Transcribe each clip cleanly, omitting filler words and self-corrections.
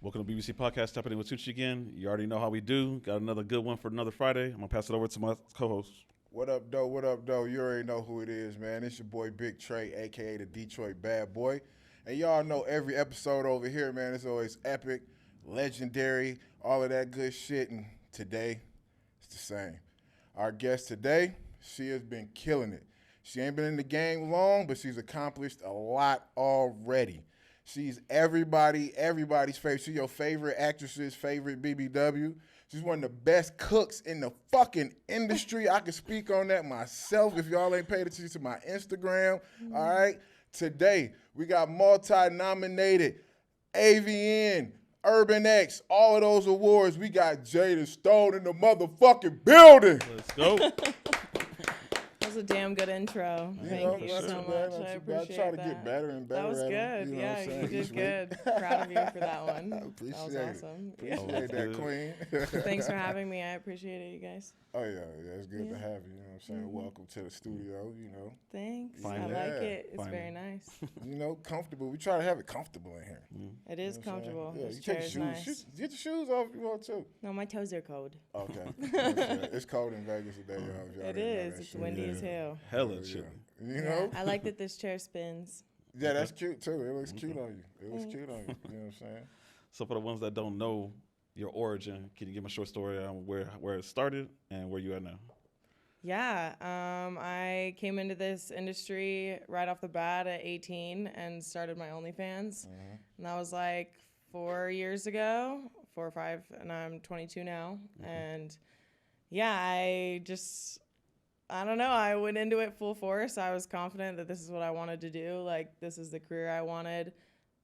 Welcome to BBC Podcast, Tapping In with Tucci again. You already know how we do. Got another good one for another Friday. I'm going to pass it over to my co-host. What up, though? What up, though? You already know who it is, man. It's your boy Big Trey, a.k.a. the Detroit Bad Boy. And y'all know every episode over here, man, it's always epic, legendary, all of that good shit. And today, it's the same. Our guest today, she has been killing it. She ain't been in the game long, but she's accomplished a lot already. She's everybody's favorite. She's your favorite actress's favorite BBW. She's one of the best cooks in the fucking industry. I can speak on that myself if y'all ain't paid attention to my Instagram. All right? Today, we got multi-nominated AVN, Urban X, all of those awards. We got Jadynn Stone in the motherfucking building. Let's go. That was a damn good intro. Thank you so much. I appreciate I try to that. get better and better. That was good. You know Yeah, you did good. Proud of you for that one. Appreciate That was awesome. Appreciate that, queen. Thanks for having me. I appreciate it, you guys. Oh, yeah, it's good to have you. You know what I'm saying? Welcome to the studio, you know. Thanks. Fine. I like it. It's Finally. very nice. You know, comfortable. We try to have it comfortable in here. It is You know what I'm saying? comfortable. Yeah, This you chair take is your nice. shoes. Get your shoes off if you want to. No, my toes are cold. Okay. It's cold in Vegas today, y'all. If y'all It didn't know is. that It's shit. windy Yeah. as hell. Hella Yeah. chilly. You know? I like that this chair spins. Yeah, that's cute, too. It looks cute on you. It looks cute on you. You know what I'm saying? So for the ones that don't know your origin, can you give me a short story on where it started and where you at now? Yeah, I came into this industry right off the bat at 18 and started my OnlyFans. And that was like 4 years ago, 4 or 5, and I'm 22 now. And yeah, I don't know, I went into it full force. I was confident that this is what I wanted to do. Like, this is the career I wanted.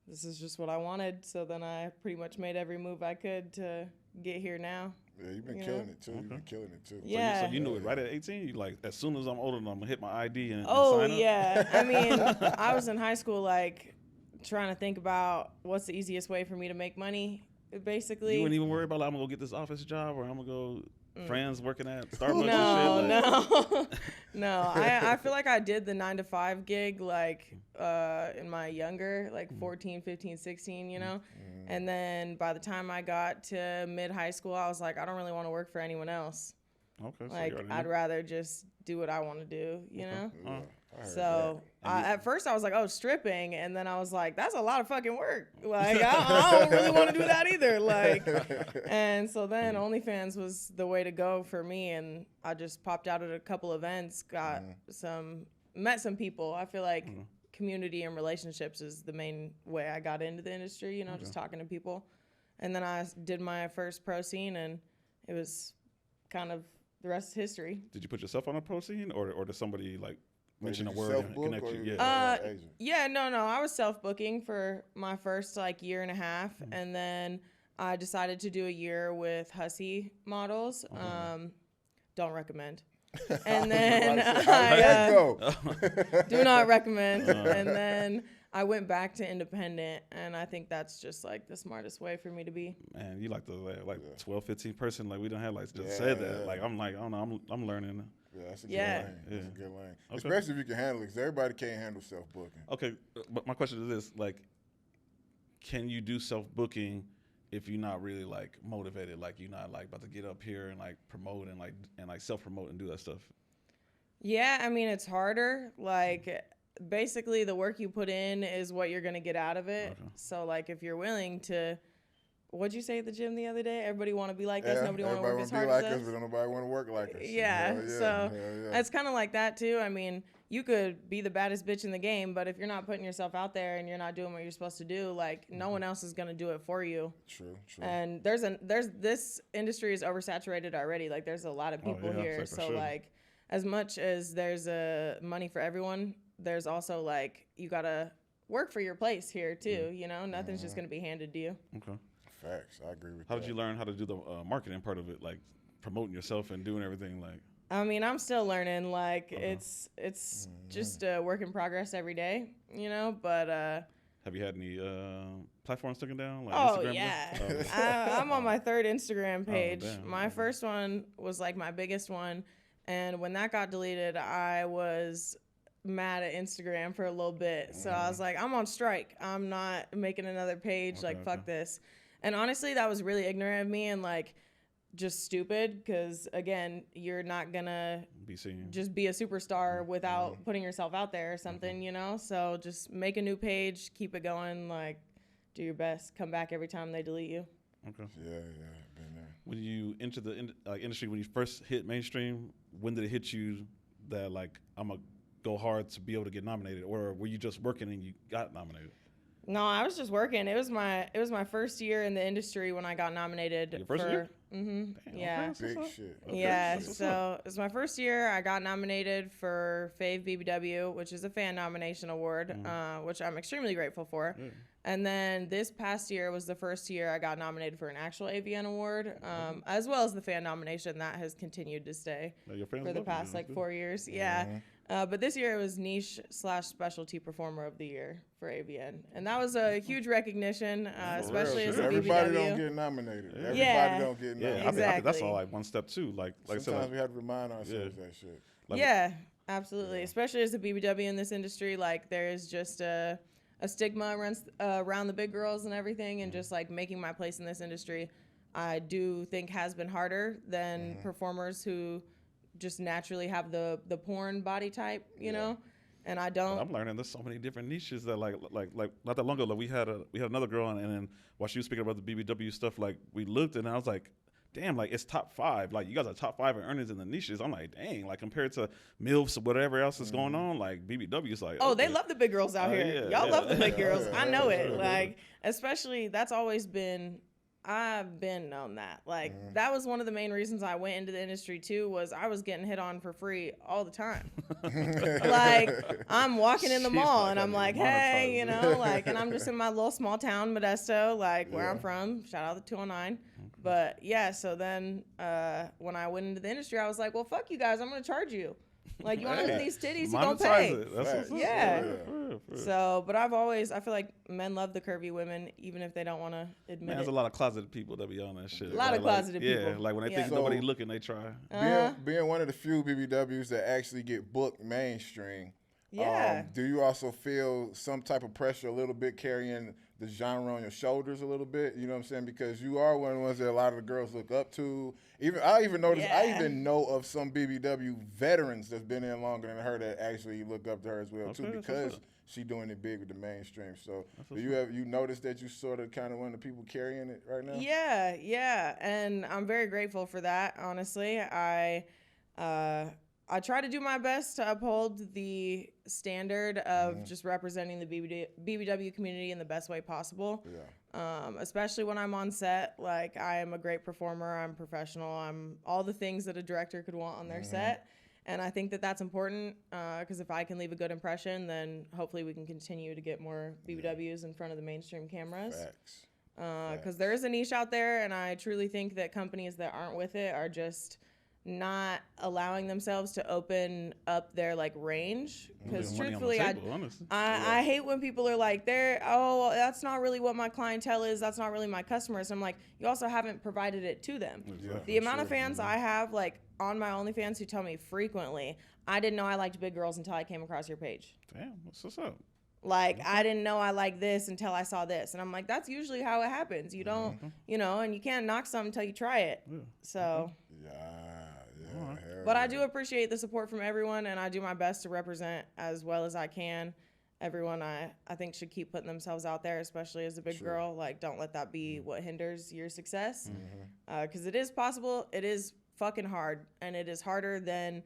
This is just what I wanted. So then I pretty much made every move I could to get here now. Yeah, you've been You killing know? it, too. You've been killing it, too. Yeah. So you knew it right at 18? You like, as soon as I'm older, I'm going to hit my ID and Oh, sign up? yeah. I mean, I was in high school, like, trying to think about what's the easiest way for me to make money, basically. You wouldn't even worry about, like, I'm going to go get this office job or I'm going to go friends working at Starbucks No, and shit? Like, no. No, I feel like I did the 9-to-5 gig, like, in my younger, like 14, 15, 16, you know? And then by the time I got to mid-high school, I was like, I don't really want to work for anyone else. Okay, so Like, you already I'd knew. rather just do what I want to do, you know? Yeah, I heard So And you- at first I was like, oh, stripping. And then I was like, that's a lot of fucking work. Like, I don't really want to do that either. Like, and so then OnlyFans was the way to go for me. And I just popped out at a couple events, met some people. I feel like community and relationships is the main way I got into the industry, you know, just talking to people. And then I did my first pro scene and it was kind of the rest is history. Did you put yourself on a pro scene or did somebody like mention a did you word and self-book connect or you? you- Yeah. agent? Yeah, no, I was self-booking for my first like year and a half, and then I decided to do a year with Hussy models. Don't recommend. And then How'd I that go? do not recommend. And then I went back to independent, and I think that's just like the smartest way for me to be. Man, you like the 12, 15 person, like we don't have like just said that. Yeah. Like I'm like, I don't know, I'm learning. Yeah, that's a good Yeah. lane. That's a Yeah. good lane. Okay. Especially if you can handle it, because everybody can't handle self-booking. Okay, but my question is this: like, can you do self booking if you're not really like motivated? Like you're not like about to get up here and like promote and like self promote and do that stuff. Yeah, I mean, it's harder. Like, basically, the work you put in is what you're going to get out of it. Okay. So, like, if you're willing to, what'd you say at the gym the other day? Everybody want to be like us. Nobody want to work as hard like as us. but nobody want to work like us. Yeah, Hell so Hell yeah. it's kind of like that, too. I mean, you could be the baddest bitch in the game, but if you're not putting yourself out there and you're not doing what you're supposed to do, like, no one else is going to do it for you. True. And this industry is oversaturated already. Like, there's a lot of people yeah, here. for So sure. like, as much as there's money for everyone, there's also like, you gotta work for your place here too. You know, nothing's just gonna be handed to you. Okay. Facts. I agree with How that. did you learn how to do the marketing part of it, like promoting yourself and doing everything? Like, I mean, I'm still learning. Like, it's just a work in progress every day. You know, but have you had any platforms taken down? Like oh Instagram? yeah, I'm on my 3rd Instagram page. damn. My first one was like my biggest one, and when that got deleted, I was mad at Instagram for a little bit. So I was like, I'm on strike. I'm not making another page. Like, fuck this. And honestly, that was really ignorant of me and like just stupid because, again, you're not going to just be a superstar without putting yourself out there or something, you know? So just make a new page, keep it going, like do your best, come back every time they delete you. Okay. Yeah, been there. When you enter the industry, when you first hit mainstream, when did it hit you that like I'm gonna go hard to be able to get nominated, or were you just working and you got nominated? No, I was just working. It was my first year in the industry when I got nominated. Your first year? Mm-hmm. Damn, Yeah. Big shit. Okay. Yeah. That's what's So up. it was my first year. I got nominated for Fave BBW, which is a fan nomination award, which I'm extremely grateful for. Yeah. And then this past year was the first year I got nominated for an actual AVN award, as well as the fan nomination that has continued to stay Your fans for the love you, past man. like 4 years. Yeah. But this year it was niche/specialty performer of the year for AVN. And that was a huge recognition, especially as a Everybody BBW. don't get nominated. Yeah. Everybody Yeah. don't get Yeah, nominated. I think that's Exactly. all like one step too. Like I said, Sometimes like, we have to remind ourselves that shit. like, Yeah, absolutely. Especially as a BBW in this industry, like there is just a stigma around the big girls and everything, and just like making my place in this industry, I do think has been harder than performers who just naturally have the porn body type, you know. And I don't. I'm learning there's so many different niches that like not that long ago, like we had another girl and then while she was speaking about the BBW stuff, like we looked and I was like, damn, like it's top 5. Like you guys are top 5 in earnings in the niches. I'm like, dang, like compared to MILFs or whatever else is going on, like BBW is like, Oh, okay. they love the big girls out here. yeah, Y'all yeah. love the big girls. Yeah, I know yeah, it. yeah. Like, especially that's always been. I've been known that. Like, that was one of the main reasons I went into the industry too. Was I was getting hit on for free all the time. Like, I'm walking in the She's mall like, and I I'm need like, to hey, monetize you it. know, like, and I'm just in my little small town, Modesto, like where I'm from. Shout out the 209. But yeah, so then when I went into the industry, I was like, well, fuck you guys. I'm gonna charge you. Like, you want to look at these titties, you gonna Monetize pay. it. That's what's up. Yeah. For real. So, but I feel like men love the curvy women, even if they don't want to admit Man, there's it. a lot of closeted people that be on that shit. A lot of Like, closeted Yeah, people. like when they Yeah. think nobody So- looking, they try. Being one of the few BBWs that actually get booked mainstream, Yeah. do you also feel some type of pressure a little bit carrying the genre on your shoulders a little bit? You know what I'm saying? Because you are one of the ones that a lot of the girls look up to. I even know of some BBW veterans that's been in longer than her that actually look up to her as well too, Okay, that's because what's up. she doing it big with the mainstream. So That's do what's you notice that you sort of kind of one of the people carrying it right now? Yeah, and I'm very grateful for that. Honestly, I try to do my best to uphold the standard of just representing the BBW community in the best way possible. Yeah. Especially when I'm on set. Like, I am a great performer. I'm professional. I'm all the things that a director could want on their set. And I think that that's important because if I can leave a good impression, then hopefully we can continue to get more BBWs in front of the mainstream cameras. Facts. Because there is a niche out there, and I truly think that companies that aren't with it are just not allowing themselves to open up their like range. Because Leaving money on the truthfully, table, honestly. I hate when people are like, that's not really what my clientele is. That's not really my customers. I'm like, you also haven't provided it to them. Yeah, The amount of fans I have like on my OnlyFans who tell me frequently, I didn't know I liked big girls until I came across your page. Damn, what's up? Like, I didn't know I liked this until I saw this. And I'm like, that's usually how it happens. You don't, you know, and you can't knock something until you try it. Yeah. So, Hell but I yeah. do appreciate the support from everyone, and I do my best to represent as well as I can. Everyone I think should keep putting themselves out there, especially as a big girl. Like, don't let that be what hinders your success. Because it is possible. It is fucking hard, and it is harder than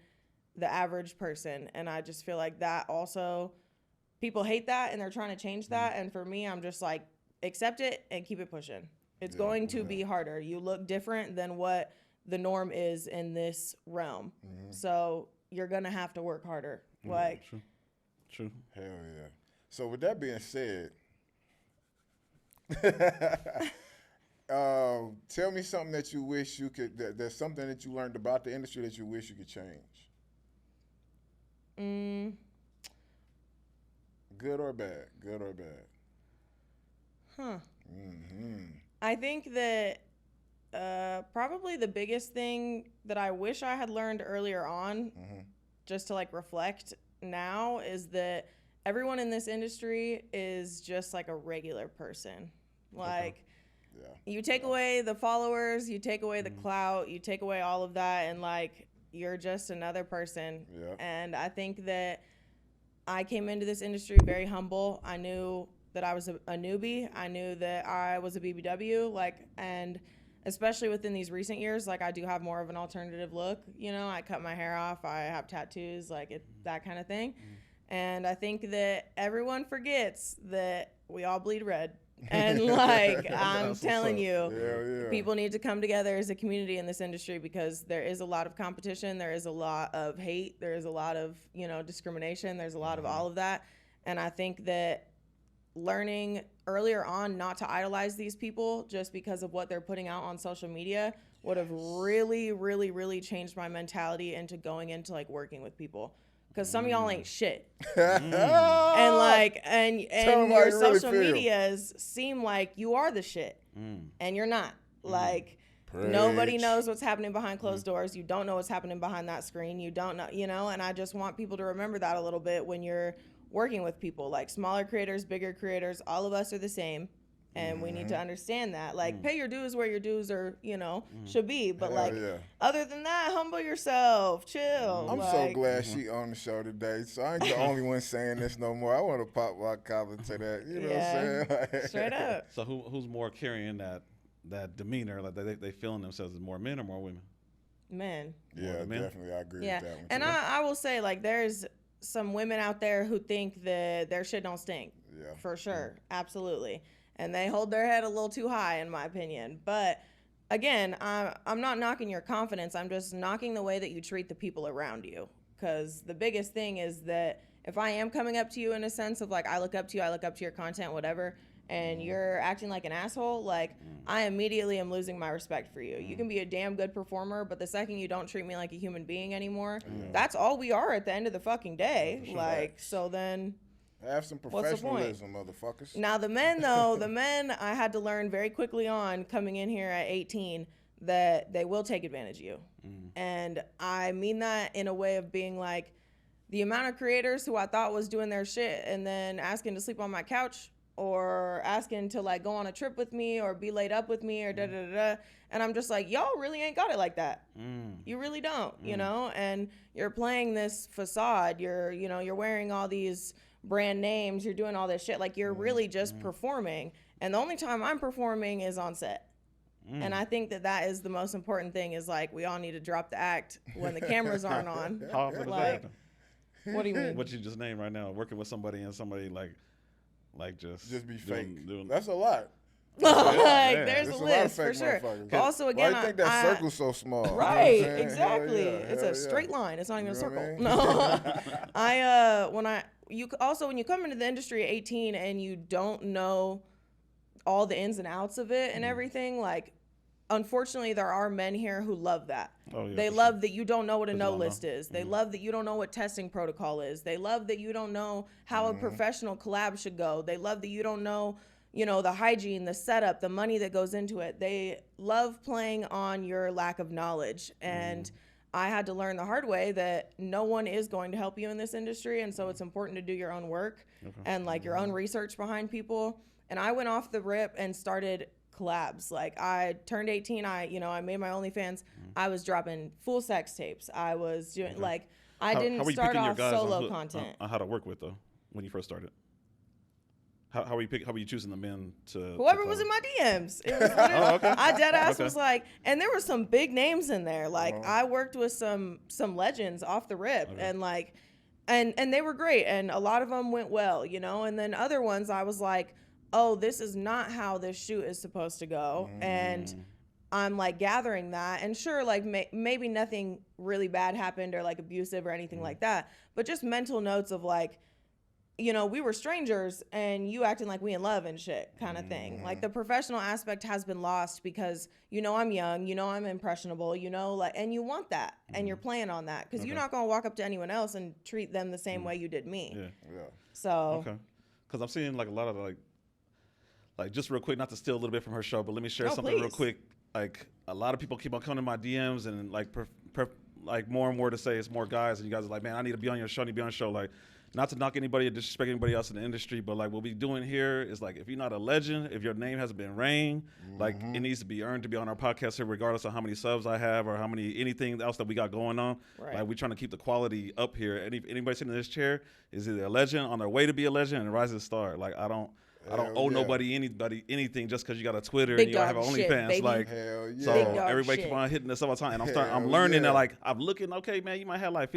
the average person. And I just feel like that also, people hate that, and they're trying to change that. And for me, I'm just like, accept it and keep it pushing. It's going to be harder. You look different than what the norm is in this realm. So you're going to have to work harder. Like, True. Hell yeah. So with that being said, tell me something that you wish you could, there's something that you learned about the industry that you wish you could change. Good or bad? Good or bad? I think that probably the biggest thing that I wish I had learned earlier on, just to like reflect now, is that everyone in this industry is just like a regular person. Like, You take away the followers, you take away the clout, you take away all of that, and like you're just another person. Yeah. And I think that I came into this industry very humble. I knew that I was a newbie. I knew that I was a BBW, and especially within these recent years, like I do have more of an alternative look. You know, I cut my hair off, I have tattoos, that kind of thing. And I think that everyone forgets that we all bleed red. And like I'm telling you, people need to come together as a community in this industry because there is a lot of competition, there is a lot of hate, there is a lot of, discrimination, there's a lot of all of that. And I think that learning earlier on not to idolize these people just because of what they're putting out on social media would have really, really, really changed my mentality into going into like working with people. Because some of y'all ain't shit. And your social medias seem like you are the shit. And you're not. Like, nobody knows what's happening behind closed doors. You don't know what's happening behind that screen. You don't know, and I just want people to remember that a little bit when you're working with people. Like, smaller creators, bigger creators, all of us are the same. And we need to understand that. Like, pay your dues where your dues are, should be. But, other than that, humble yourself. Chill. I'm so glad she on the show today. So I ain't the only one saying this no more. I want to pop my collar to that. You know what I'm saying? Straight up. So who's more carrying that demeanor? Like, they feeling themselves as more men or more women? Men. Yeah, definitely. I agree with that one. And I will say, like, there's some women out there who think that their shit don't stink. Yeah. For sure. Absolutely. And they hold their head a little too high, in my opinion. But again, I'm not knocking your confidence. I'm just knocking the way that you treat the people around you. Because the biggest thing is that if I am coming up to you in a sense of like, I look up to you, I look up to your content, whatever, and you're acting like an asshole, like I immediately am losing my respect for you. You can be a damn good performer, but the second you don't treat me like a human being anymore, that's all we are at the end of the fucking day. Like, so then... Have some professionalism, motherfuckers. Now, the men, though, I had to learn very quickly on coming in here at 18 that they will take advantage of you. And I mean that in a way of being like the amount of creators who I thought was doing their shit and then asking to sleep on my couch or asking to like go on a trip with me or be laid up with me or da-da-da-da. And I'm just like, y'all really ain't got it like that. You really don't, and you're playing this facade. You're wearing all these brand names, you're doing all this shit, like you're really just performing, and the only time I'm performing is on set. And I think that is the most important thing, is like we all need to drop the act when the cameras aren't on. How often like, what do you mean? What you just named right now, working with somebody and somebody like just be fake. That's a lot. There's a list for sure. Also, again, why you think that circle's so small? Right, exactly. It's a straight line. It's not even a circle. No, when you come into the industry at 18 and you don't know all the ins and outs of it and everything, like, unfortunately, there are men here who love that. They love that you don't know what a no list is. They love that you don't know what testing protocol is. They love that you don't know how a professional collab should go. They love that you don't know, the hygiene, the setup, the money that goes into it. They love playing on your lack of knowledge. And I had to learn the hard way that no one is going to help you in this industry. And so it's important to do your own work and like your own research behind people. And I went off the rip and started collabs. Like, I turned 18, I made my OnlyFans. I was dropping full sex tapes. I was doing I didn't start off solo content. On how to work with, though, when you first started? How were you choosing the men to whoever was in my DMs? It was literally, I dead ass was like, and there were some big names in there. Like, I worked with some legends off the rip, and like, and they were great, and a lot of them went well, and then other ones I was like, oh, this is not how this shoot is supposed to go, and I'm like gathering that, and sure, like maybe nothing really bad happened or like abusive or anything like that, but just mental notes of like, we were strangers and you acting like we in love and shit kind of thing. Like, the professional aspect has been lost because, I'm young, I'm impressionable, and you want that and you're playing on that because you're not going to walk up to anyone else and treat them the same way you did me. Yeah. So. Okay. Because I'm seeing like a lot of like just real quick, not to steal a little bit from her show, but let me share something real quick. Like, a lot of people keep on coming to my DMs and like like more and more to say it's more guys, and you guys are like, man, I need to be on your show, like, not to knock anybody or disrespect anybody else in the industry, but like what we doing here is like, if you're not a legend, if your name hasn't been rained, like it needs to be earned to be on our podcast here, regardless of how many subs I have or how many anything else that we got going on. Right. Like we're trying to keep the quality up here. Anybody sitting in this chair is either a legend on their way to be a legend and a rising star. Like I don't owe nobody anything just because you got a Twitter Big and you gotta have dog OnlyFans. shit, baby. Like, Hell yeah. so Big dog everybody shit. keep on hitting us all the time, and I'm Hell learning yeah. that like I'm looking, okay, man, you might have like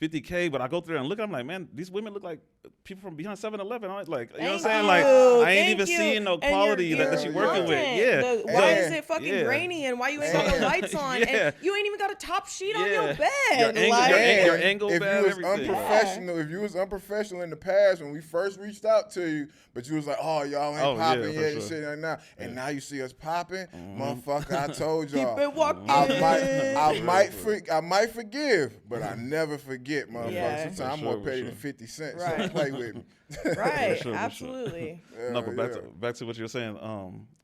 50K, but I go through and look, I'm like, man, these women look like people from behind 7-Eleven. I'm like, you know what I'm saying? Like, I ain't even seeing no quality that she working with. Yeah. Why is it fucking grainy and why you ain't got the lights on Yeah. and you ain't even got a top sheet on your bed? Your angle if bad, you was everything. unprofessional, if you was unprofessional in the past when we first reached out to you, but you was like, oh, y'all ain't popping for yet sure. and shit like that. And now you see us popping, motherfucker, I told y'all. Keep it walking. I might forgive, but I never forget, motherfucker. Yeah. Sometimes I'm For more sure, petty for than 50 cents. Right. So play with me. Right, For sure. absolutely. No, but Yeah. back to what you were saying.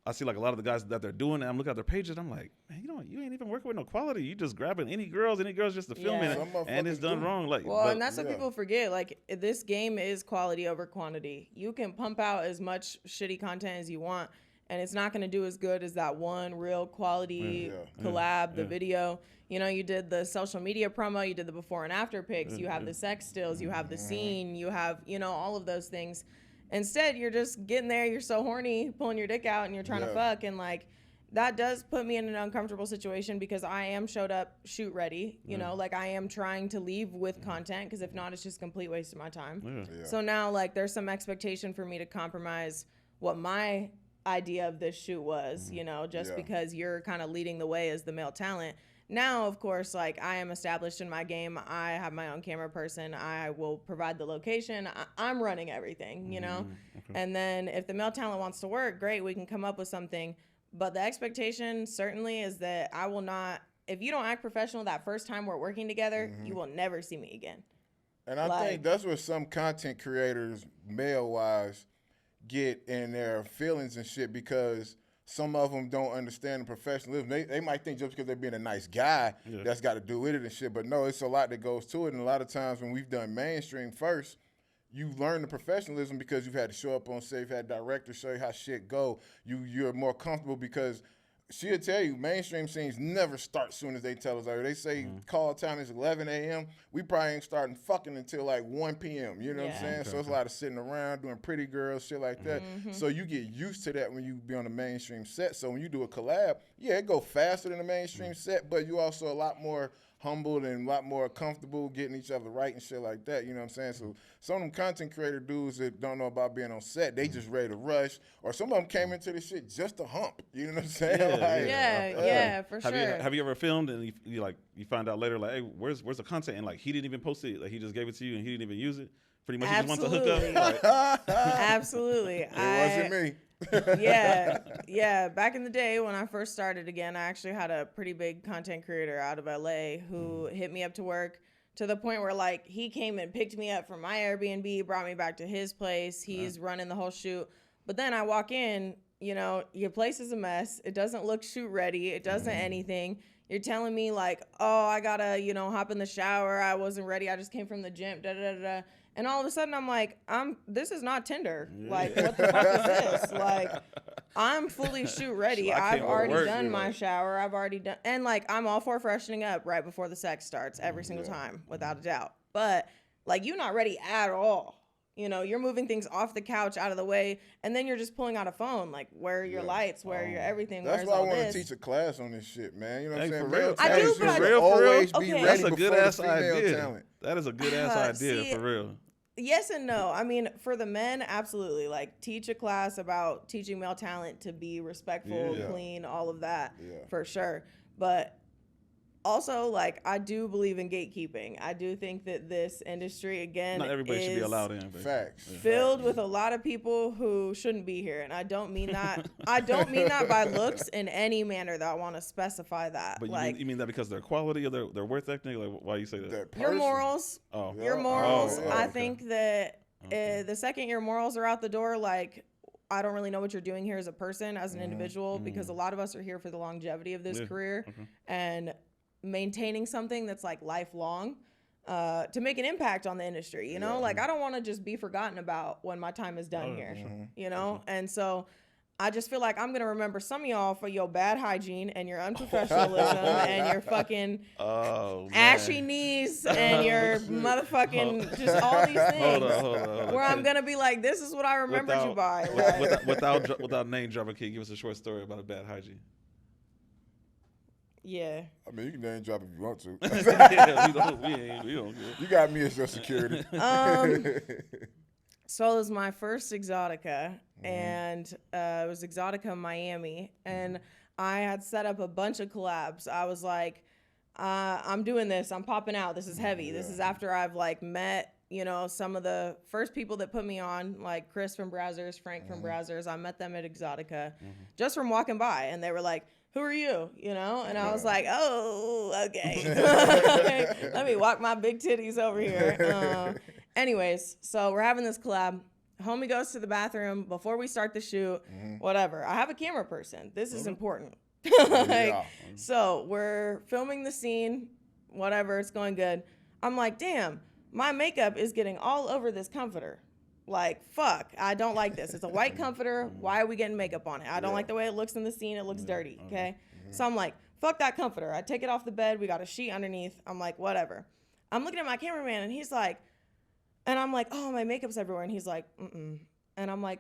I see like a lot of the guys that they're doing it. I'm looking at their pages. I'm like, man, you ain't even working with no quality. You just grabbing any girls just to film Yeah. it, Some and it's motherfuckers done do. wrong. Like, Well, but, and that's what yeah. people forget. Like, this game is quality over quantity. You can pump out as much shitty content as you want, and it's not going to do as good as that one real quality collab, the video. You know, you did the social media promo, you did the before and after pics, you have the sex stills, you have the scene, you have, you know, all of those things. Instead, you're just getting there, you're so horny, pulling your dick out, and you're trying to fuck, and like, that does put me in an uncomfortable situation because I am showed up shoot ready, you know, like I am trying to leave with content because if not, it's just a complete waste of my time. So now like there's some expectation for me to compromise what my idea of this shoot was, you know, just because you're kind of leading the way as the male talent. Now, of course, like I am established in my game. I have my own camera person. I will provide the location. I'm running everything, you know? And then if the male talent wants to work, great, we can come up with something. But the expectation certainly is that I will not, if you don't act professional that first time we're working together, you will never see me again. And I think that's where some content creators, male-wise, get in their feelings and shit because some of them don't understand the professionalism. They might think just because they're being a nice guy, that's got to do with it and shit. But no, it's a lot that goes to it. And a lot of times when we've done mainstream first, you learn the professionalism because you've had to show up on set, you've had directors show you how shit go. You're more comfortable because she'll tell you mainstream scenes never start soon as they tell us. Like they say call time is 11 a.m. We probably ain't starting fucking until like 1 p.m. You know what I'm saying? So it's a lot of sitting around doing pretty girls, shit like that. So you get used to that when you be on a mainstream set. So when you do a collab, it go faster than a mainstream set, but you also a lot more humbled and a lot more comfortable getting each other right and shit like that. You know what I'm saying? So some of them content creator dudes that don't know about being on set, they just ready to rush. Or some of them came into this shit just to hump. You know what I'm saying? Yeah, for sure. Have you ever filmed and you find out later like, hey, where's the content? And like he didn't even post it. Like he just gave it to you and he didn't even use it. Pretty much he just wants to hook up. Like, Absolutely. It wasn't me. Yeah. Back in the day when I first started again, I actually had a pretty big content creator out of LA who hit me up to work to the point where like he came and picked me up from my Airbnb, brought me back to his place. He's running the whole shoot. But then I walk in, you know, your place is a mess. It doesn't look shoot ready. It doesn't anything. You're telling me like, oh, I gotta, you know, hop in the shower. I wasn't ready. I just came from the gym. And all of a sudden I'm like, this is not Tinder. Like, what the fuck is this? Like, I'm fully shoot ready. I've already done my shower. I've already done, and like, I'm all for freshening up right before the sex starts every single time, without a doubt. But like, you're not ready at all. You know, you're moving things off the couch out of the way, and then you're just pulling out a phone. Like, where are your lights? Where are your everything? That's Where's why I all want this? to teach a class on this shit, man. You know what I'm Hey, saying? for real. I do, but should always be okay. ready That's a good before ass the female idea. talent. That is a good ass idea see, for real. Yes and no. I mean, for the men, absolutely. Like, teach a class about teaching male talent to be respectful, clean, all of that, for sure. But also, like, I do believe in gatekeeping. I do think that this industry, again, Not everybody should be allowed in. Basically. Facts. filled with a lot of people who shouldn't be here, and I don't mean that. I don't mean that by looks in any manner that I want to specify that. But like, you mean that because their quality or their worth ethic? Like, why you say that? your morals. Oh, Your morals. I okay. think that the second your morals are out the door, like, I don't really know what you're doing here as a person, as an individual, because a lot of us are here for the longevity of this career and maintaining something that's like lifelong. to make an impact on the industry, you know? Like, I don't want to just be forgotten about when my time is done here, you know? And so I just feel like I'm going to remember some of y'all for your bad hygiene and your unprofessionalism and your fucking ashy knees and your motherfucking just all these things. Hold on. Where I'm going to be like, this is what I remembered you by. Without name dropping, can you give us a short story about a bad hygiene? Yeah. I mean, you can name drop if you want to. Yeah, we don't care. You got me as your security. So it was my first Exotica, and it was Exotica Miami, and I had set up a bunch of collabs. I was like, I'm doing this. I'm popping out. This is heavy. This is after I've like met, you know, some of the first people that put me on, like Chris from Brazzers, Frank from Brazzers. I met them at Exotica just from walking by, and they were like, who are you? You know? And I was like, oh, okay. Let me walk my big titties over here. Anyways, so we're having this collab. Homie goes to the bathroom before we start the shoot, whatever. I have a camera person. This is important. So we're filming the scene, whatever, it's going good. I'm like, damn, my makeup is getting all over this comforter. Like, fuck, I don't like this. It's a white comforter. Why are we getting makeup on it? I don't like the way it looks in the scene. It looks dirty, okay? So I'm like, fuck that comforter. I take it off the bed. We got a sheet underneath. I'm like, whatever. I'm looking at my cameraman, and he's like, and I'm like, oh, my makeup's everywhere. And he's like, mm-mm. And I'm like,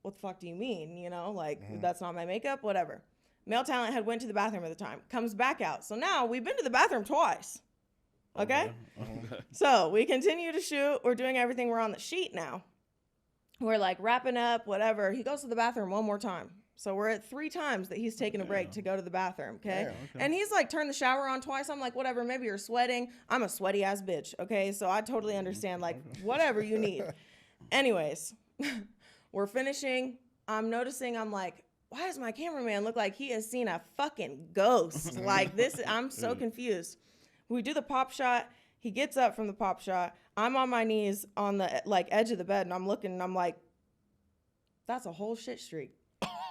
what the fuck do you mean? You know, like, that's not my makeup? Whatever. Male talent had went to the bathroom at the time. Comes back out. So now we've been to the bathroom twice. Okay? So we continue to shoot. We're doing everything. We're on the sheet now. We're like wrapping up, whatever. He goes to the bathroom one more time. So we're at 3 times that he's taken a break to go to the bathroom, okay? And he's like turned the shower on twice. I'm like, whatever, maybe you're sweating. I'm a sweaty ass bitch, okay? So I totally understand, like, whatever you need. Anyways, we're finishing. I'm noticing, I'm like, why does my cameraman look like he has seen a fucking ghost? Like this, I'm so confused. We do the pop shot. He gets up from the pop shot. I'm on my knees on the like edge of the bed, and I'm looking, and I'm like, that's a whole shit streak.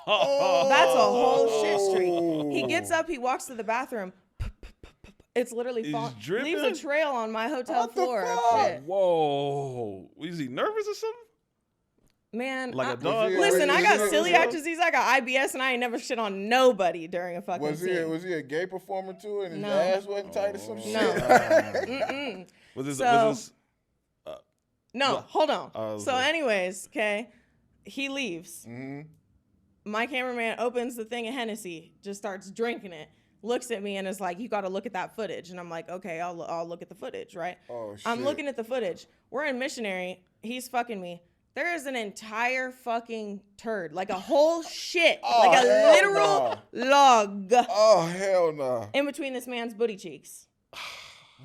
That's a whole shit streak. He gets up. He walks to the bathroom. It's literally leaves a trail on my hotel floor of shit. Whoa. Was he nervous or something? Man, like a dog. Listen, I got celiac disease. I got IBS, and I ain't never shit on nobody during a fucking scene. Was he a gay performer too, and his ass wasn't tight or some shit? No. No, hold on. So anyways, okay, he leaves. My cameraman opens the thing of Hennessy, just starts drinking it, looks at me, and is like, you got to look at that footage. And I'm like, okay, I'll look at the footage, right? Oh, shit. I'm looking at the footage. We're in Missionary. He's fucking me. There is an entire fucking turd, like a whole shit, like a literal log. Oh, hell no. In between this man's booty cheeks.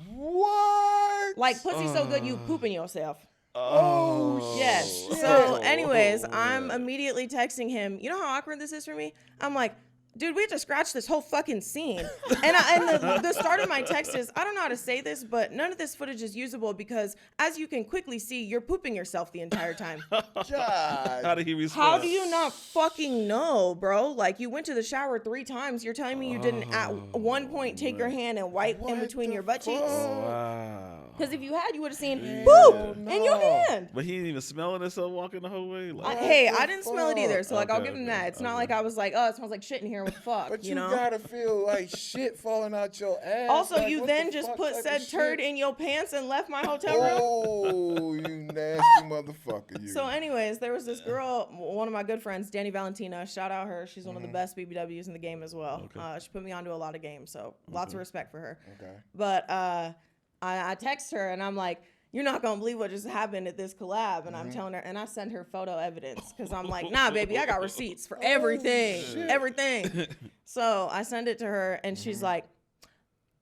What? Like pussy so good you pooping yourself. Oh, yes. shit. So anyways, I'm immediately texting him. You know how awkward this is for me? I'm like, dude, we have to scratch this whole fucking scene. And the start of my text is, I don't know how to say this, but none of this footage is usable because, as you can quickly see, you're pooping yourself the entire time. How did he respond? How do you not fucking know, bro? Like, you went to the shower 3 times. You're telling me you didn't at one point take your hand and wipe in between your butt cheeks? Wow. Because if you had, you would have seen poop in your hand. But he didn't even smell it himself walking the whole way? Like, I didn't smell it either. So, I'll give him that. It's not like I was like, oh, it smells like shit in here. What the fuck? But you know? gotta feel like shit falling out your ass. Also, like, you then just put said turd in your pants and left my hotel room? Oh, you nasty motherfucker. You. So anyways, there was this girl, one of my good friends, Danny Valentina. Shout out her. She's one of the best BBWs in the game as well. Okay. She put me onto a lot of games, so lots of respect for her. Okay. But I text her, and I'm like, you're not going to believe what just happened at this collab. And I'm telling her, and I send her photo evidence because I'm like, nah, baby, I got receipts for everything. Everything. So I send it to her, and she's like,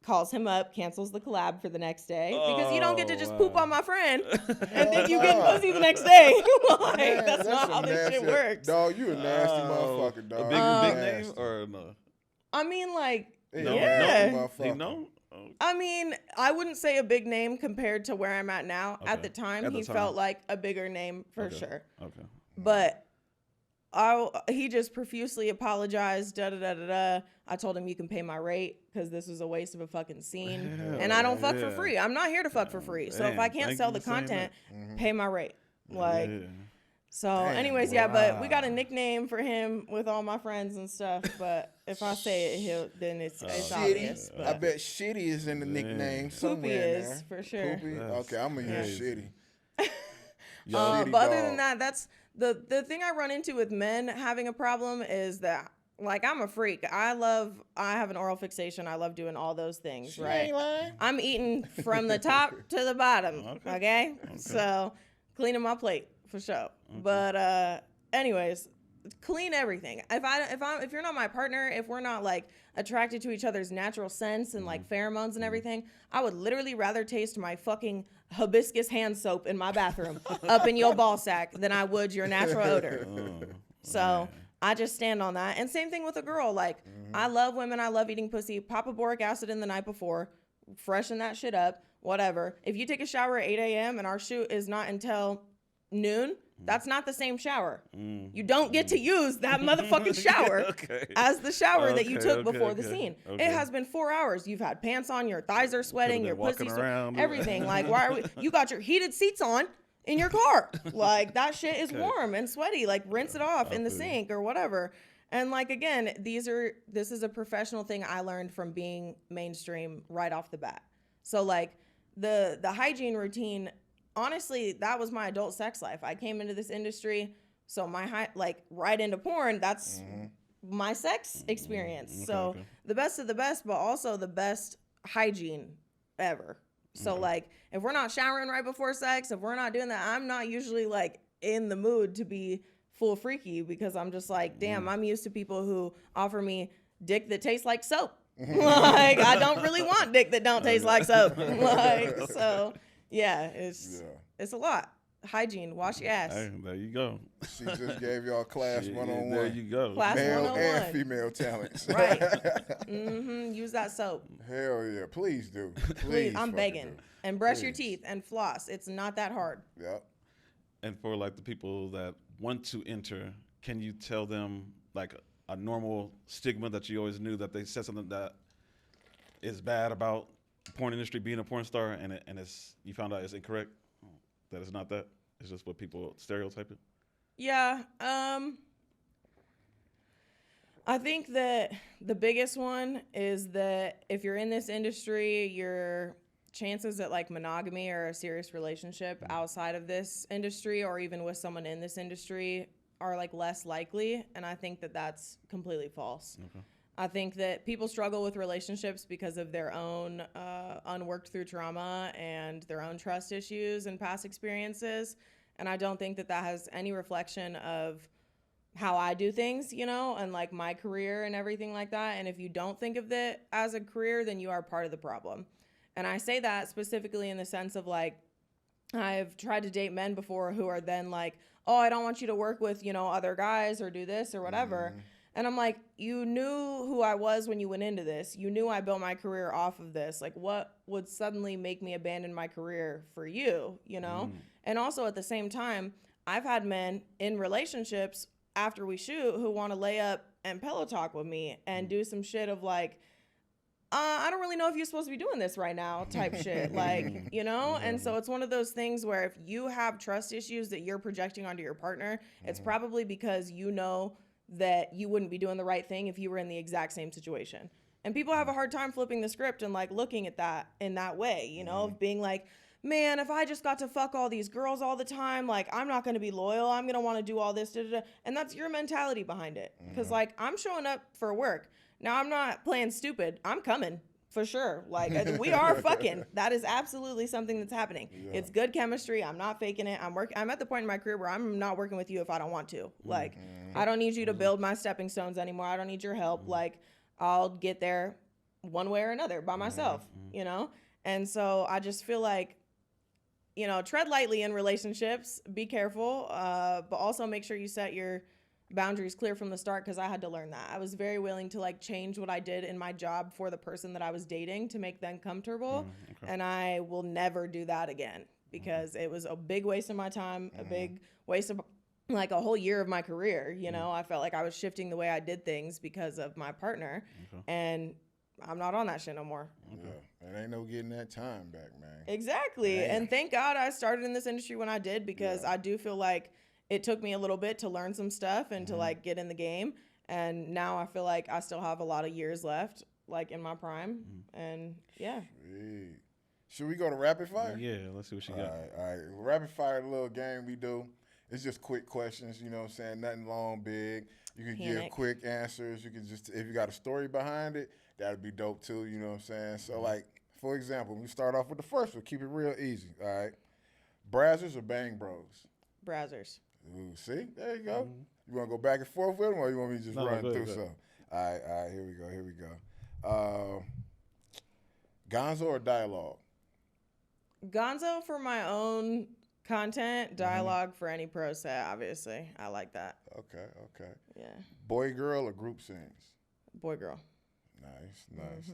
calls him up, cancels the collab for the next day because you don't get to just poop on my friend and think you get pussy the next day. Like, man, that's not how this shit works. Dog, you a nasty motherfucker, dog. A big name or no? I mean, like, yeah. He know? I mean, I wouldn't say a big name compared to where I'm at now. Okay. At the time, he felt like a bigger name for sure. Okay. But he just profusely apologized. Da da da da da. I told him you can pay my rate because this was a waste of a fucking scene, and I don't fuck for free. I'm not here to fuck for free. So if I can't sell the content, pay my rate. Like, so. Damn, anyways, yeah. But we got a nickname for him with all my friends and stuff. But if I say it, then it's obvious. Shitty. I bet Shitty is in the nickname Poopy somewhere in is there. for sure. Poopy? Okay, I'm gonna use Shitty. But other than that, that's the thing I run into with men having a problem is that, like, I'm a freak. I have an oral fixation. I love doing all those things, right? I'm eating from the top to the bottom, okay? So cleaning my plate for sure. But anyways, clean everything. If you're not my partner, if we're not like attracted to each other's natural scents and like pheromones and everything, I would literally rather taste my fucking hibiscus hand soap in my bathroom up in your ball sack than I would your natural odor. So I just stand on that. And same thing with a girl. Like, I love women. I love eating pussy. Pop a boric acid in the night before, freshen that shit up, whatever. If you take a shower at 8 a.m. and our shoot is not until noon, that's not the same shower. You don't get to use that motherfucking shower as the shower that you took before the scene. It has been 4 hours. You've had pants on, your thighs are sweating, your pussy's everything. Like, why are we? You got your heated seats on in your car. Like, that shit is warm and sweaty. Like, rinse it off in the sink or whatever. And like, again, this is a professional thing I learned from being mainstream right off the bat. So like the hygiene routine, honestly, that was my adult sex life. I came into this industry, so right into porn, that's my sex experience. The best of the best, but also the best hygiene ever. So like, if we're not showering right before sex, if we're not doing that, I'm not usually like in the mood to be full freaky, because I'm just like, damn, I'm used to people who offer me dick that tastes like soap. Like, I don't really want dick that don't taste like soap. Like, so yeah, it's a lot. Hygiene, wash your ass. Hey, there you go. She just gave y'all class 101. There you go. Class Male 101. and female talents. Right. Use that soap. Hell yeah. Please do. Please, I'm begging. Do. And brush your teeth and floss. It's not that hard. Yep. And for like the people that want to enter, can you tell them like a normal stigma that you always knew, that they said something that is bad about the porn industry, being a porn star, and it's you found out it's incorrect? That it's not that? It's just what people stereotype it? Yeah. I think that the biggest one is that if you're in this industry, your chances at like monogamy or a serious relationship outside of this industry, or even with someone in this industry, are like less likely. And I think that that's completely false. Okay. I think that people struggle with relationships because of their own unworked through trauma and their own trust issues and past experiences. And I don't think that that has any reflection of how I do things, you know, and like my career and everything like that. And if you don't think of it as a career, then you are part of the problem. And I say that specifically in the sense of like, I've tried to date men before who are then like, oh, I don't want you to work with, you know, other guys or do this or whatever. And I'm like, you knew who I was when you went into this. You knew I built my career off of this. Like, what would suddenly make me abandon my career for you, you know? And also at the same time, I've had men in relationships after we shoot who want to lay up and pillow talk with me and do some shit of like, I don't really know if you're supposed to be doing this right now type shit. Like, you know? And so it's one of those things where if you have trust issues that you're projecting onto your partner, it's probably because you know that you wouldn't be doing the right thing if you were in the exact same situation. And people have a hard time flipping the script and like looking at that in that way, you know, of being like, man, if I just got to fuck all these girls all the time, like, I'm not going to be loyal. I'm going to want to do all this. Da, da, da. And that's your mentality behind it. Because like, I'm showing up for work. Now, I'm not playing stupid. I'm coming for sure. Like, we are fucking. That is absolutely something that's happening. Yeah. It's good chemistry. I'm not faking it. I'm at the point in my career where I'm not working with you if I don't want to. Like, I don't need you to build my stepping stones anymore. I don't need your help. Like, I'll get there one way or another by myself, you know? And so I just feel like, you know, tread lightly in relationships. Be careful. But also make sure you set your boundaries clear from the start, because I had to learn that. I was very willing to like change what I did in my job for the person that I was dating to make them comfortable. And I will never do that again, because it was a big waste of my time, a big waste of like a whole year of my career. You know, I felt like I was shifting the way I did things because of my partner, and I'm not on that shit no more. Yeah, it ain't no getting that time back, man. Exactly. Damn. And thank God I started in this industry when I did, because I do feel like it took me a little bit to learn some stuff and to like get in the game. And now I feel like I still have a lot of years left, like in my prime. And yeah. Sweet. Should we go to rapid fire? Yeah, let's see what she got. All right. Rapid fire, the little game we do. It's just quick questions, you know what I'm saying? Nothing long, big. You can give quick answers. You can just, if you got a story behind it, that'd be dope too, you know what I'm saying? So like, for example, we start off with the first one. Keep it real easy, all right? Brazzers or Bang Bros? Brazzers. Ooh, see? There you go. You want to go back and forth with them, or you want me to just run through something? All right, here we go. Gonzo or Dialogue? Gonzo for my own content, Dialogue for any pro set, obviously. I like that. Okay. Yeah. Boy, girl, or group scenes? Boy, girl. Nice.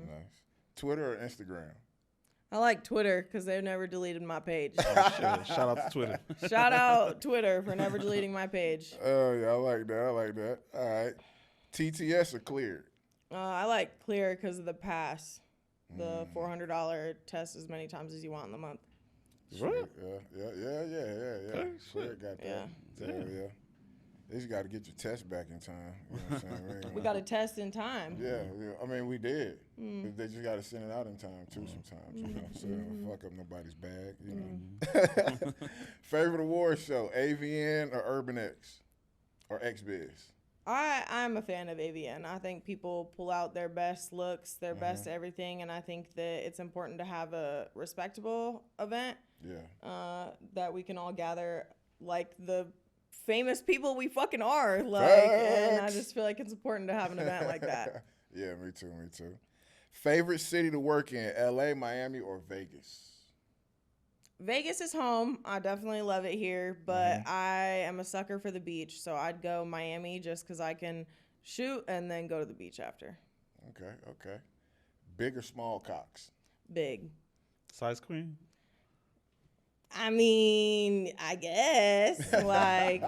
Twitter or Instagram? I like Twitter because they've never deleted my page. Shout out to Twitter. Shout out Twitter for never deleting my page. Oh, yeah, I like that. All right. TTS or Cleared? I like Clear because of the pass. The $400 test as many times as you want in the month. What? Yeah. Cleared got that. Yeah. They just got to get your test back in time. You know what I'm saying? We got a test in time. Yeah. I mean, we did. But they just got to send it out in time, too, sometimes. You know what I'm saying? Fuck up nobody's bag, you know. Favorite award show, AVN or Urban X? Or XBiz? I'm a fan of AVN. I think people pull out their best looks, their best everything, and I think that it's important to have a respectable event. Yeah. That we can all gather like the famous people we fucking are. And I just feel like it's important to have an event like that. Yeah, me too. Favorite city to work in, LA, Miami, or Vegas? Vegas is home. I definitely love it here, but I am a sucker for the beach, so I'd go Miami just because I can shoot and then go to the beach after. Okay. Big or small cocks? Big. Size queen? I mean, I guess. Like,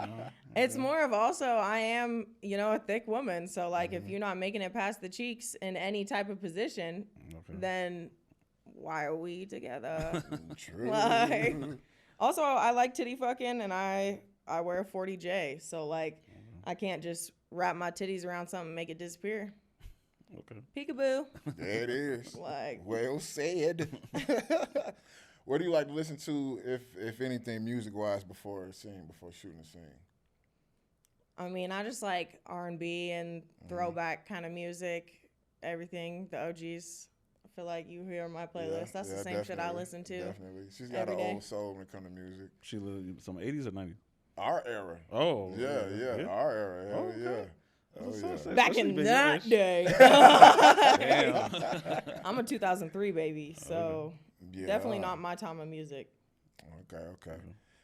it's more of also, I am, a thick woman. So, like, if you're not making it past the cheeks in any type of position, then why are we together? True. Like, also, I like titty fucking, and I wear a 40J. So, like, I can't just wrap my titties around something and make it disappear. Okay. Peekaboo. There it is. Like, well said. What do you like to listen to, if anything, music-wise before shooting a scene? I mean, I just like R&B and throwback kind of music, everything, the OGs. I feel like you hear my playlist. That's the same shit I listen to. Definitely. She's got an old soul when it comes to music. She lived some 80s or 90s? Our era. Oh. Yeah. Our era. Hell yeah. Oh, yeah. Back in that day. Damn. I'm a 2003 baby, so definitely not my time of music. Okay.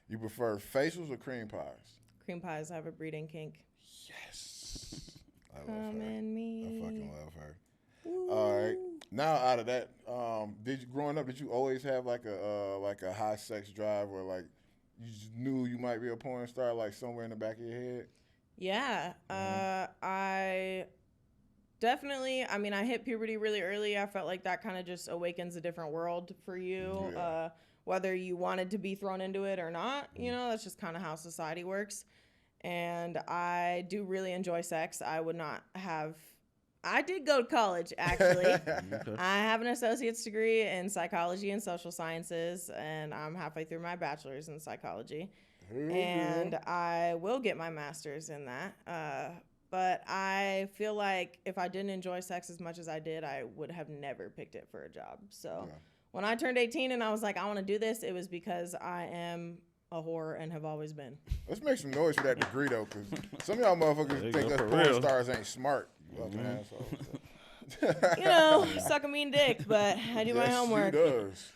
You prefer facials or cream pies? Cream pies have a breeding kink. Yes. I love Come her. in me. I fucking love her. All right. Now out of that, growing up, did you always have like a high sex drive, or like you just knew you might be a porn star, like somewhere in the back of your head? Yeah. I definitely, I hit puberty really early. I felt like that kind of just awakens a different world for you, whether you wanted to be thrown into it or not. That's just kind of how society works. And I do really enjoy sex. I did go to college, actually. I have an associate's degree in psychology and social sciences, and I'm halfway through my bachelor's in psychology. And I will get my master's in that. But I feel like if I didn't enjoy sex as much as I did, I would have never picked it for a job. So when I turned 18 and I was like, I want to do this, it was because I am a whore and have always been. Let's make some noise for that degree, though, because some of y'all motherfuckers think us porn stars ain't smart. Suck a mean dick, but I do my homework. She does.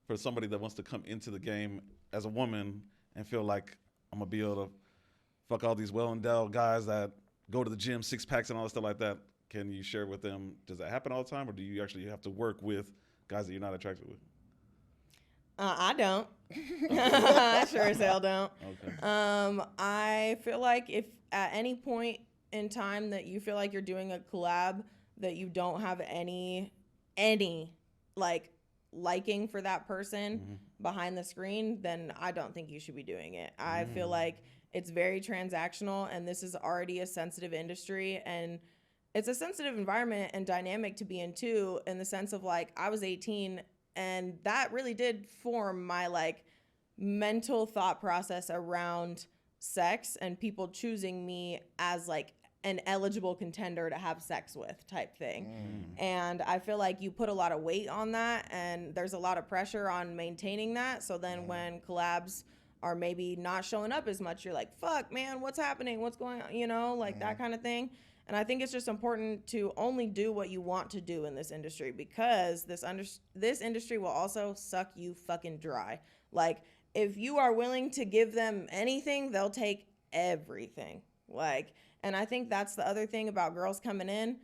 For somebody that wants to come into the game as a woman and feel like I'm going to be able to fuck all these well-endowed guys that go to the gym, six-packs and all that stuff like that, can you share with them, does that happen all the time, or do you actually have to work with guys that you're not attracted with? I don't. I sure as hell don't. Okay. I feel like if at any point in time that you feel like you're doing a collab that you don't have any like liking for that person behind the screen, then I don't think you should be doing it. I feel like it's very transactional, and this is already a sensitive industry, and it's a sensitive environment and dynamic to be in too, in the sense of like I was 18, and that really did form my like mental thought process around sex and people choosing me as like an eligible contender to have sex with type thing. And I feel like you put a lot of weight on that, and there's a lot of pressure on maintaining that. So then when collabs are maybe not showing up as much, you're like, fuck, man, what's happening? What's going on? You know, like that kind of thing. And I think it's just important to only do what you want to do in this industry, because this industry will also suck you fucking dry. Like, if you are willing to give them anything, they'll take everything. Like, and I think that's the other thing about girls coming in.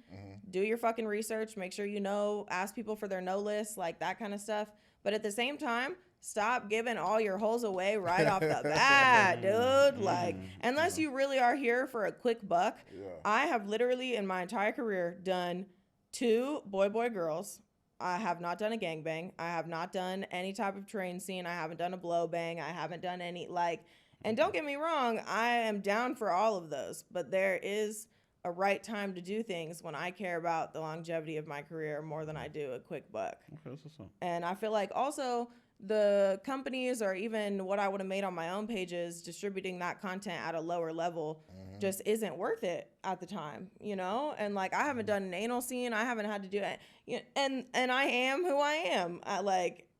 Do your fucking research. Make sure you know, ask people for their no list, like that kind of stuff. But at the same time, stop giving all your holes away right off the bat, dude. Like, unless you really are here for a quick buck. I have literally in my entire career done 2 boy girls. I have not done a gangbang. I have not done any type of train scene. I haven't done a blow bang. I haven't done any like, and don't get me wrong, I am down for all of those, but there is a right time to do things when I care about the longevity of my career more than I do a quick buck. Okay, that's what's up. And I feel like also the companies, or even what I would have made on my own pages, distributing that content at a lower level just isn't worth it at the time, you know? And like, I haven't done an anal scene. I haven't had to do it. You know, and I am who I am.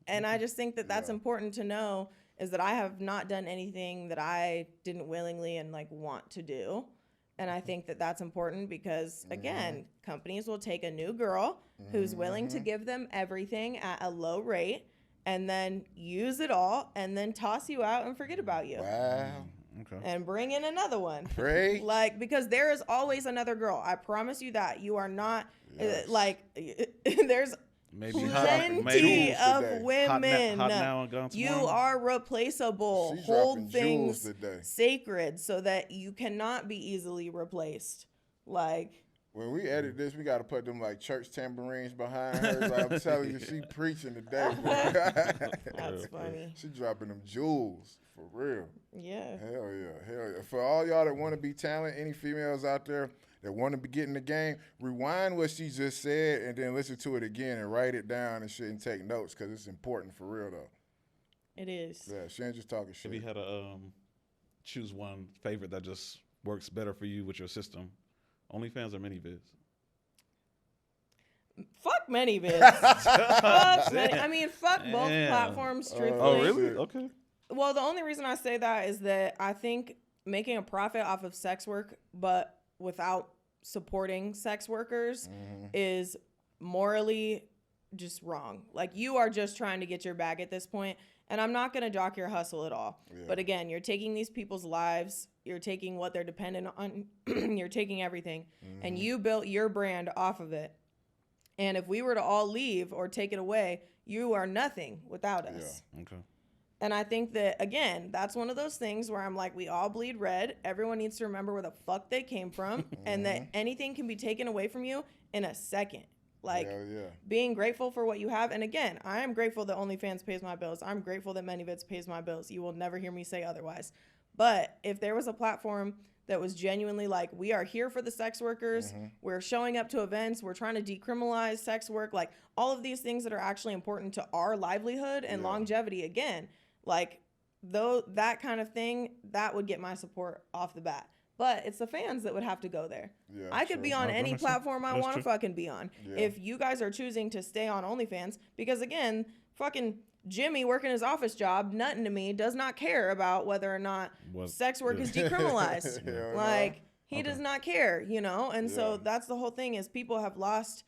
And I just think that that's important to know, is that I have not done anything that I didn't willingly and like want to do. And I think that that's important because, again, companies will take a new girl who's willing to give them everything at a low rate and then use it all and then toss you out and forget about you. Wow. Okay. And bring in another one. Great. Like, because there is always another girl. I promise you that. You are not, there's Maybe plenty of hot women. now and gone You tomorrow. are replaceable. She's Hold dropping things jewels today. sacred so that you cannot be easily replaced. Like, When we edit this, we got to put them like church tambourines behind her. Like, I'm telling you, she preaching today. that's funny. She dropping them jewels for real. Yeah. Hell yeah. For all y'all that want to be talent, any females out there that want to be getting the game, rewind what she just said and then listen to it again and write it down and shit and take notes, because it's important for real though. It is. Yeah, she ain't just talking shit. If you had to choose one favorite that just works better for you with your system, OnlyFans or ManyVids? Fuck ManyVids. Fuck many. I mean, fuck both platforms, truthfully. Oh, really? Okay. Well, the only reason I say that is that I think making a profit off of sex work, but without supporting sex workers, is morally just wrong. Like, you are just trying to get your bag at this point, and I'm not going to dock your hustle at all. Yeah. But again, you're taking these people's lives, you're taking what they're dependent on, you're taking everything, and you built your brand off of it. And if we were to all leave or take it away, you are nothing without us. Yeah. Okay. And I think that, again, that's one of those things where I'm like, we all bleed red. Everyone needs to remember where the fuck they came from, and that anything can be taken away from you in a second. Like, being grateful for what you have. And again, I am grateful that OnlyFans pays my bills. I'm grateful that ManyVids pays my bills. You will never hear me say otherwise. But if there was a platform that was genuinely like, we are here for the sex workers, we're showing up to events, we're trying to decriminalize sex work, like all of these things that are actually important to our livelihood and longevity, again, like that kind of thing, that would get my support off the bat. But it's the fans that would have to go there. Yeah, I could be on any platform I want to fucking be on. Yeah. If you guys are choosing to stay on OnlyFans, because again, fucking Jimmy working his office job, nutting to me, does not care about whether or not sex work is decriminalized. Like, he does not care, you know? And so that's the whole thing, is people have lost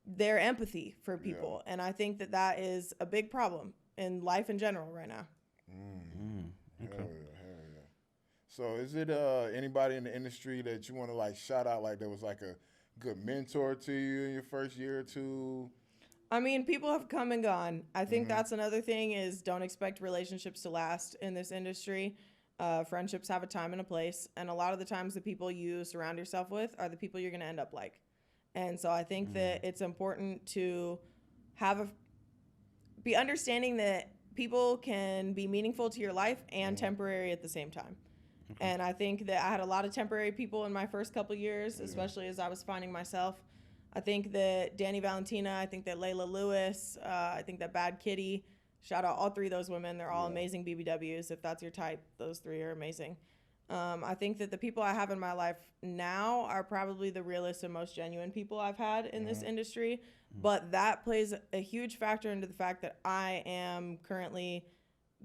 their empathy for people. And I think that that is a big problem in life in general right now. Okay. Hell yeah. So is it anybody in the industry that you want to like shout out, like that was like a good mentor to you in your first year or two? I mean, people have come and gone. I think that's another thing is don't expect relationships to last in this industry. Friendships have a time and a place. And a lot of the times the people you surround yourself with are the people you're going to end up like. And so I think that it's important to be understanding that people can be meaningful to your life and temporary at the same time. And I think that I had a lot of temporary people in my first couple years, especially as I was finding myself. I think that Danny Valentina, I think that Layla Lewis, I think that Bad Kitty, shout out all three of those women. They're all amazing BBWs. If that's your type, those three are amazing. I think that the people I have in my life now are probably the realest and most genuine people I've had in this industry. But that plays a huge factor into the fact that I am currently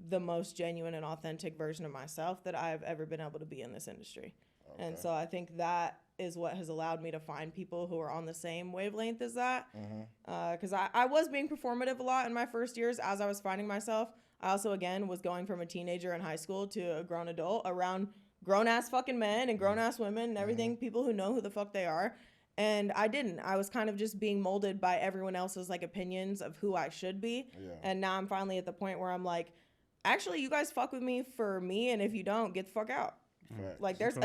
the most genuine and authentic version of myself that I've ever been able to be in this industry. Okay. And so I think that is what has allowed me to find people who are on the same wavelength as that. Because I was being performative a lot in my first years as I was finding myself. I also, again, was going from a teenager in high school to a grown adult around grown-ass fucking men and grown-ass women and everything, people who know who the fuck they are. And I didn't. I was kind of just being molded by everyone else's, like, opinions of who I should be. Yeah. And now I'm finally at the point where I'm like, actually, you guys fuck with me for me, and if you don't, get the fuck out. Right. Like, there's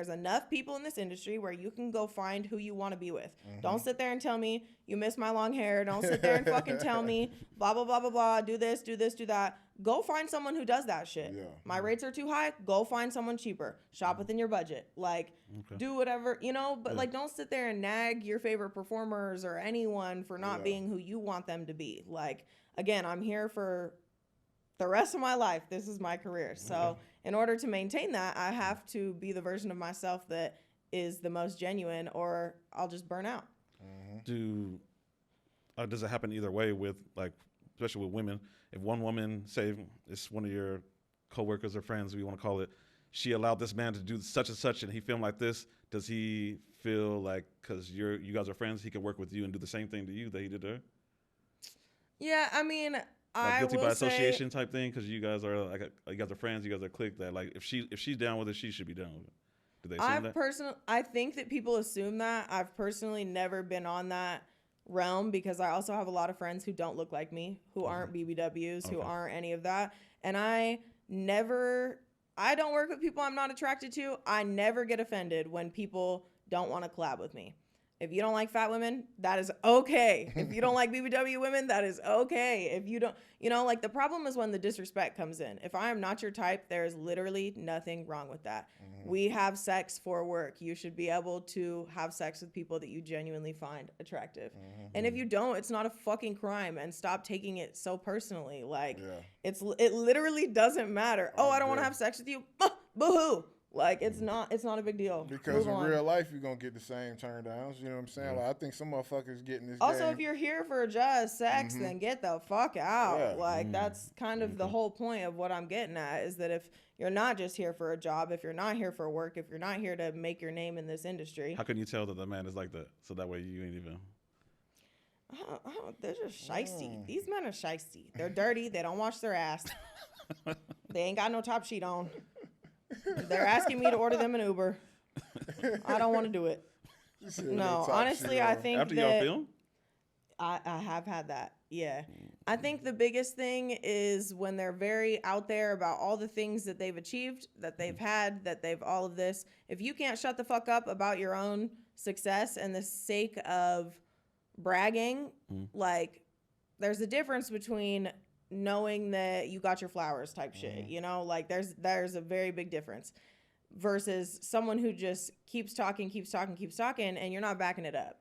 enough people in this industry where you can go find who you want to be with. Don't sit there and tell me you miss my long hair. Don't sit there and fucking tell me blah, blah, blah, blah, blah, do this, do that. Go find someone who does that shit. Yeah. My rates are too high. Go find someone cheaper. Shop within your budget. Like, do whatever, but like, don't sit there and nag your favorite performers or anyone for not being who you want them to be. Like, again, I'm here for the rest of my life. This is my career. So in order to maintain that, I have to be the version of myself that is the most genuine, or I'll just burn out. Does it happen either way with, like, especially with women? If one woman, say it's one of your coworkers or friends, we want to call it, she allowed this man to do such and such and he filmed like this, does he feel like, because you guys are friends, he can work with you and do the same thing to you that he did to her? Yeah, I mean, like guilty by association type thing, because you guys are like you guys are friends, you guys are clique, that like if she's down with it, she should be down with it. Do they assume that? I think that people assume that. I've personally never been on that realm because I also have a lot of friends who don't look like me, who aren't BBWs, who aren't any of that, and I don't work with people I'm not attracted to. I never get offended when people don't want to collab with me. If you don't like fat women, that is okay. If you don't like BBW women, that is okay. If you don't, like, the problem is when the disrespect comes in. If I am not your type, there is literally nothing wrong with that. We have sex for work. You should be able to have sex with people that you genuinely find attractive. And if you don't, it's not a fucking crime, and stop taking it so personally. Like, it literally doesn't matter. Oh, I don't want to have sex with you. Boo-hoo. Like, it's not a big deal. Because in real life, you're going to get the same turn downs. You know what I'm saying? Like, I think some motherfuckers getting this Also, game. if you're here for just sex, then get the fuck out. Yeah. Like, that's kind of the whole point of what I'm getting at, is that if you're not just here for a job, if you're not here for work, if you're not here to make your name in this industry. How can you tell that the man is like that? So that way you ain't even... They're just shiesty. These men are shiesty. They're dirty. They don't wash their ass. They ain't got no top sheet on. They're asking me to order them an Uber. I don't want to do it. No, honestly, I think after y'all film, I have had that. Yeah. I think the biggest thing is when they're very out there about all the things that they've achieved, that they've had, that they've all of this. If you can't shut the fuck up about your own success and the sake of bragging, like, there's a difference between knowing that you got your flowers type shit, like there's a very big difference versus someone who just keeps talking, and you're not backing it up.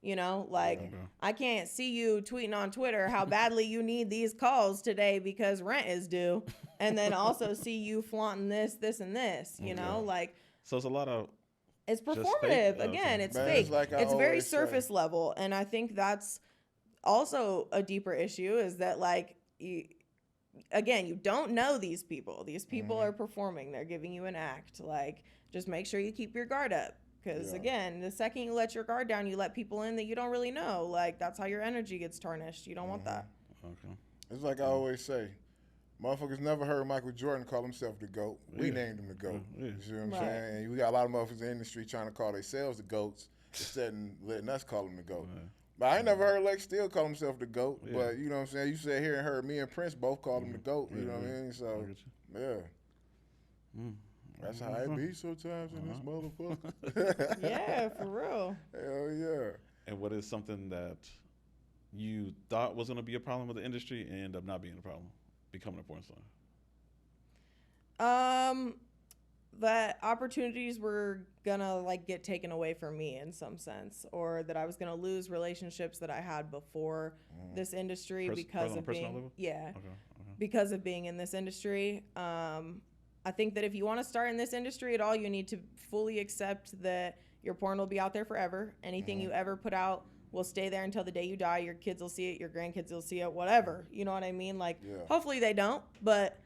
I can't see you tweeting on Twitter how badly you need these calls today because rent is due, and then also see you flaunting this, and this, like. So it's a lot of. It's performative. Again, it's fake. It's very surface level, and I think that's also a deeper issue. Is that, like, you don't know these people. These people are performing. They're giving you an act. Like, just make sure you keep your guard up. Because, again, the second you let your guard down, you let people in that you don't really know. Like, that's how your energy gets tarnished. You don't want that. Okay. It's like I always say, motherfuckers never heard Michael Jordan call himself the GOAT. We named him the GOAT. You see what I'm saying? And we got a lot of motherfuckers in the industry trying to call themselves the GOATs instead of letting us call them the GOAT. But I ain't never heard Lex Steele call himself the GOAT. Yeah. But, you know what I'm saying? You said here and heard me and Prince both called him the GOAT. You know what I mean? So, yeah. That's how it be sometimes in this motherfucker. Yeah, for real. Hell yeah. And what is something that you thought was going to be a problem with the industry and ended up not being a problem, becoming a porn star? That opportunities were gonna like get taken away from me in some sense, or that I was gonna lose relationships that I had before this industry because of being because of being in this industry. I think that if you want to start in this industry at all, you need to fully accept that your porn will be out there forever. Anything you ever put out will stay there until the day you die. Your kids will see it, your grandkids will see it, whatever. You know what I mean? Like, hopefully they don't, but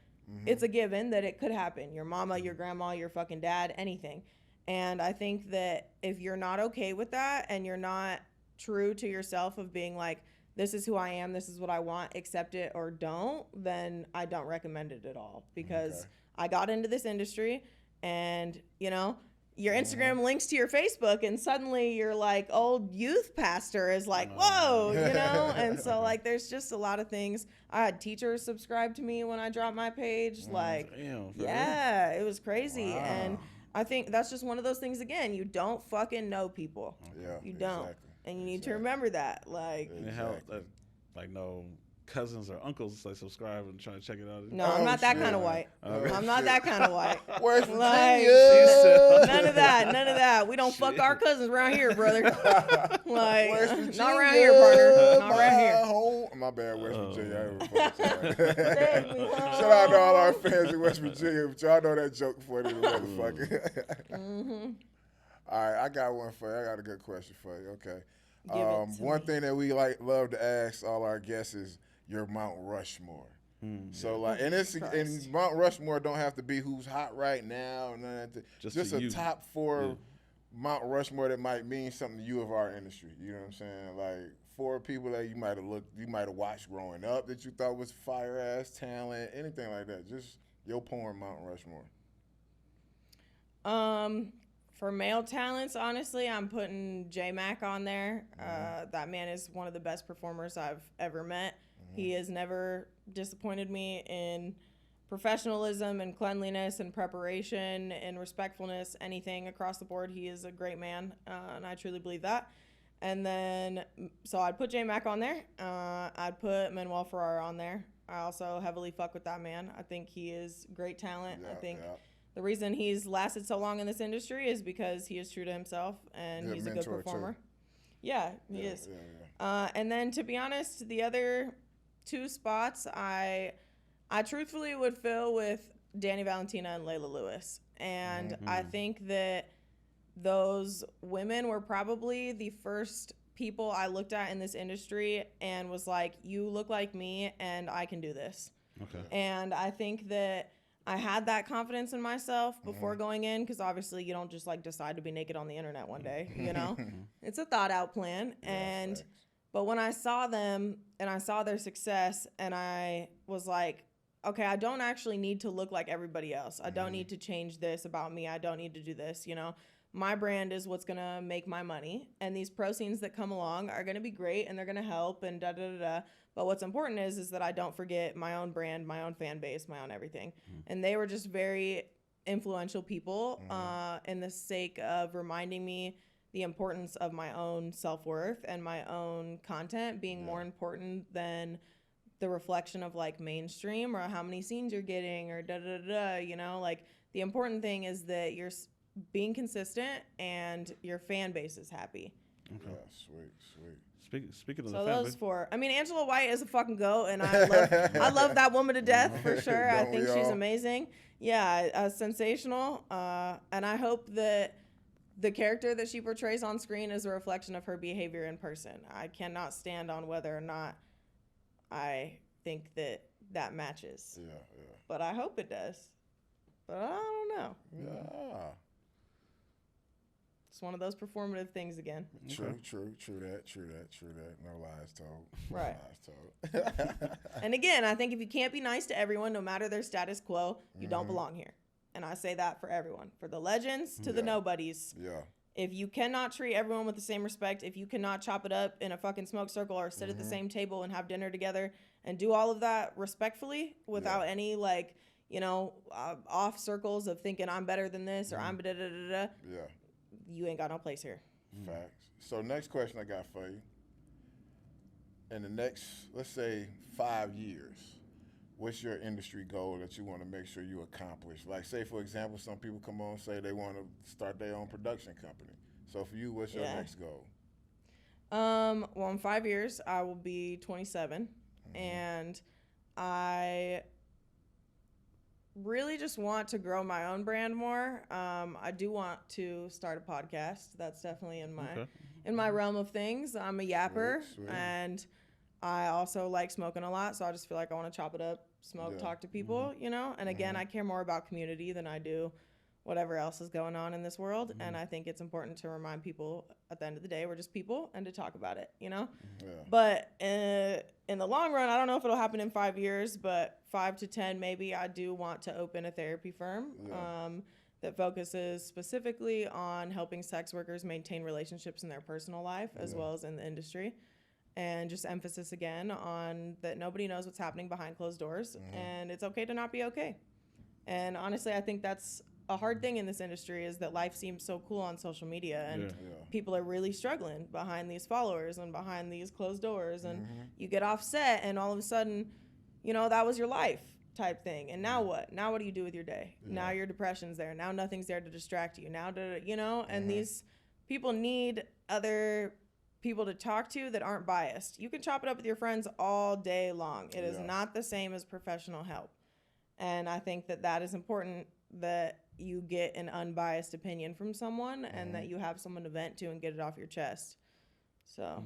it's a given that it could happen. Your mama, your grandma, your fucking dad, anything. And I think that if you're not okay with that and you're not true to yourself of being like, this is who I am, this is what I want, accept it or don't, then I don't recommend it at all. Because I got into this industry and, you know, your Instagram links to your Facebook and suddenly your like old youth pastor is like, whoa, you know? And so like there's just a lot of things. I had teachers subscribe to me when I dropped my page. Like, yeah, it was crazy. Wow. And I think that's just one of those things again, you don't fucking know people. Yeah. You don't. Exactly. And you need to remember that. Like, like no cousins or uncles like subscribe and try to check it out. No, I'm not that kind of white. I'm not that kind of white. Where's like, none of that. We don't fuck our cousins around here, brother. Like, not around here, partner. Not around here. Home. My bad, West Virginia. Shout out to all our fans in West Virginia. But y'all know that joke before they motherfucker. All right, I got one for you. I got a good question for you. Okay. One thing that we love to ask all our guests is your Mount Rushmore. So like, and Mount Rushmore don't have to be who's hot right now. Just a top 4 Mount Rushmore that might mean something to you of our industry. You know what I'm saying? Like 4 people that you might have watched growing up that you thought was fire ass talent, anything like that. Just your porn Mount Rushmore. For male talents, honestly, I'm putting J-Mac on there. That man is one of the best performers I've ever met. He has never disappointed me in professionalism and cleanliness and preparation and respectfulness, anything across the board. He is a great man, and I truly believe that. And then, so I'd put J-Mac on there. I'd put Manuel Ferrara on there. I also heavily fuck with that man. I think he is great talent. I think the reason he's lasted so long in this industry is because he is true to himself and he's a good performer. Yeah, he is. And then, to be honest, the other 2 spots I truthfully would fill with Danny Valentina and Layla Lewis. And I think that those women were probably the first people I looked at in this industry and was like, you look like me and I can do this. Okay. And I think that I had that confidence in myself before going in, because obviously you don't just like decide to be naked on the internet one day, you know? It's a thought out plan. But when I saw them and I saw their success and I was like, okay, I don't actually need to look like everybody else. I don't need to change this about me. I don't need to do this, you know? My brand is what's going to make my money. And these proceeds that come along are going to be great and they're going to help and da-da-da-da. But what's important is that I don't forget my own brand, my own fan base, my own everything. And they were just very influential people in the sake of reminding me the importance of my own self-worth and my own content being more important than the reflection of like mainstream or how many scenes you're getting or da-da-da-da, you know? Like the important thing is that you're being consistent and your fan base is happy. Okay. Yeah, sweet. Speaking of so the fan those base. 4. I mean, Angela White is a fucking goat, and I love that woman to death for sure. I think she's amazing. Yeah, sensational. And I hope that the character that she portrays on screen is a reflection of her behavior in person. I cannot stand on whether or not I think that matches. Yeah. But I hope it does. But I don't know. Yeah. It's one of those performative things again. True that. No lies told. Right. No lies told. And again, I think if you can't be nice to everyone, no matter their status quo, you don't belong here. And I say that for everyone. For the legends to the nobodies. Yeah. If you cannot treat everyone with the same respect, if you cannot chop it up in a fucking smoke circle or sit at the same table and have dinner together and do all of that respectfully without any like, you know, off circles of thinking I'm better than this or I'm da da da da. Yeah. You ain't got no place here. Facts. So next question I got for you. In the next, let's say 5 years, what's your industry goal that you want to make sure you accomplish? Like, say, for example, some people come on and say they want to start their own production company. So for you, what's your next goal? Well, in 5 years, I will be 27. And I really just want to grow my own brand more. I do want to start a podcast. That's definitely in my realm of things. I'm a yapper, Sweet. And I also like smoking a lot, so I just feel like I want to chop it up, smoke, talk to people, you know? And again, I care more about community than I do whatever else is going on in this world. And I think it's important to remind people at the end of the day, we're just people, and to talk about it, you know? Yeah. But in the long run, I don't know if it'll happen in 5 years, but 5 to 10 maybe, I do want to open a therapy firm that focuses specifically on helping sex workers maintain relationships in their personal life as well as in the industry. And just emphasis again on that nobody knows what's happening behind closed doors, and it's okay to not be okay. And honestly, I think that's a hard thing in this industry, is that life seems so cool on social media, and people are really struggling behind these followers and behind these closed doors, and you get offset, and all of a sudden, you know, that was your life type thing. And now what? Now what do you do with your day? Now your depression's there. Now nothing's there to distract you. Now, you know, and these people need other people to talk to that aren't biased. You can chop it up with your friends all day long. It is not the same as professional help. And I think that that is important, that you get an unbiased opinion from someone and that you have someone to vent to and get it off your chest. So,